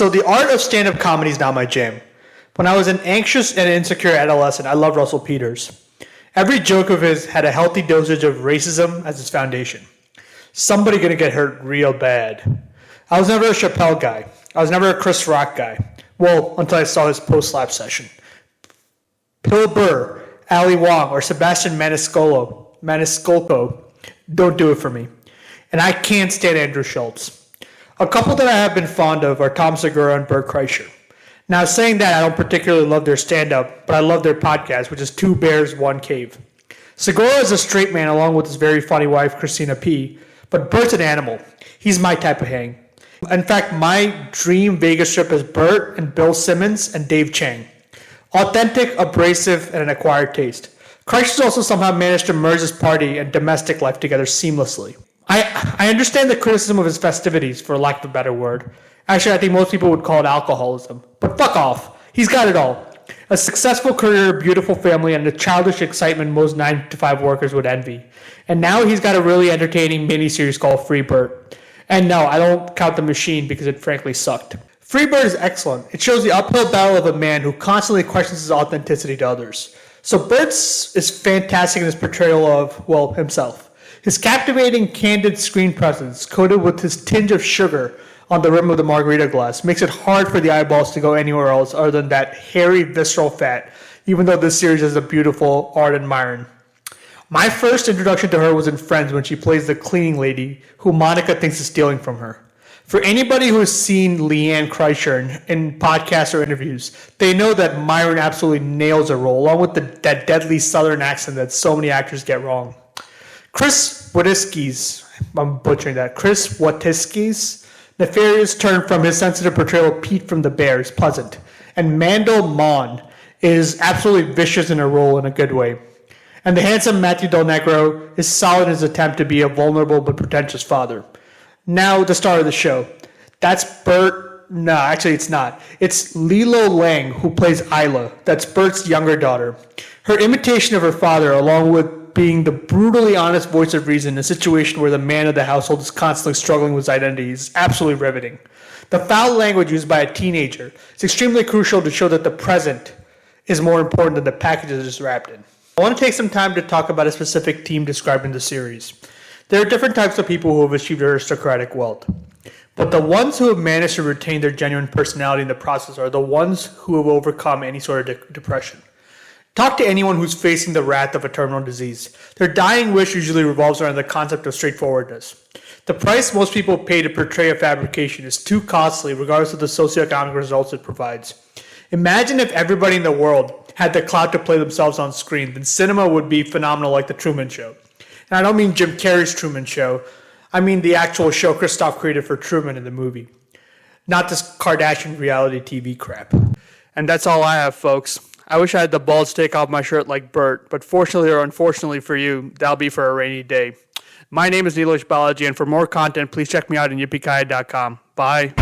So the art of stand-up comedy is not my jam. When I was an anxious and insecure adolescent, I loved Russell Peters. Every joke of his had a healthy dosage of racism as its foundation. Somebody gonna get hurt real bad. I was never a Chappelle guy. I was never a Chris Rock guy. Well, until I saw his post-slap session. Bill Burr, Ali Wong, or Sebastian Maniscalco don't do it for me. And I can't stand Andrew Schultz. A couple that I have been fond of are Tom Segura and Bert Kreischer. Now, saying that, I don't particularly love their stand-up, but I love their podcast, which is Two Bears, One Cave. Segura is a straight man along with his very funny wife, Christina P., but Bert's an animal. He's my type of hang. In fact, my dream Vegas trip is Bert and Bill Simmons and Dave Chang. Authentic, abrasive, and an acquired taste. Kreischer's also somehow managed to merge his party and domestic life together seamlessly. I understand the criticism of his festivities, for lack of a better word. Actually, I think most people would call it alcoholism. But fuck off. He's got it all. A successful career, a beautiful family, and the childish excitement most 9-to-5 workers would envy. And now he's got a really entertaining miniseries called Free Bert. And no, I don't count The Machine because it frankly sucked. Free Bert is excellent. It shows the uphill battle of a man who constantly questions his authenticity to others. So Bert's is fantastic in his portrayal of, well, himself. His captivating, candid screen presence, coated with his tinge of sugar on the rim of the margarita glass, makes it hard for the eyeballs to go anywhere else other than that hairy, visceral fat, even though this series is a beautiful Arden Myron. My first introduction to her was in Friends when she plays the cleaning lady who Monica thinks is stealing from her. For anybody who has seen Leanne Kreischer in podcasts or interviews, they know that Myron absolutely nails a role, along with that deadly southern accent that so many actors get wrong. Chris Watiski's nefarious turn from his sensitive portrayal of Pete from The Bear is pleasant, and Mandel Mon is absolutely vicious in her role in a good way. And the handsome Matthew Del Negro is solid in his attempt to be a vulnerable but pretentious father. Now, the star of the show. That's Bert. No, actually, it's not. It's Lilo Lang, who plays Isla. That's Bert's younger daughter. Her imitation of her father, along with being the brutally honest voice of reason in a situation where the man of the household is constantly struggling with his identity, is absolutely riveting. The foul language used by a teenager is extremely crucial to show that the present is more important than the packages it's wrapped in. I want to take some time to talk about a specific team described in the series. There are different types of people who have achieved aristocratic wealth, but the ones who have managed to retain their genuine personality in the process are the ones who have overcome any sort of depression. Talk to anyone who's facing the wrath of a terminal disease. Their dying wish usually revolves around the concept of straightforwardness. The price most people pay to portray a fabrication is too costly regardless of the socioeconomic results it provides. Imagine if everybody in the world had the clout to play themselves on screen, then cinema would be phenomenal like The Truman Show. And I don't mean Jim Carrey's Truman Show. I mean the actual show Christof created for Truman in the movie. Not this Kardashian reality TV crap. And that's all I have, folks. I wish I had the balls to take off my shirt like Bert, but fortunately or unfortunately for you, that'll be for a rainy day. My name is Nilesh Balaji, and for more content, please check me out at yippee-ki-yay.com. Bye.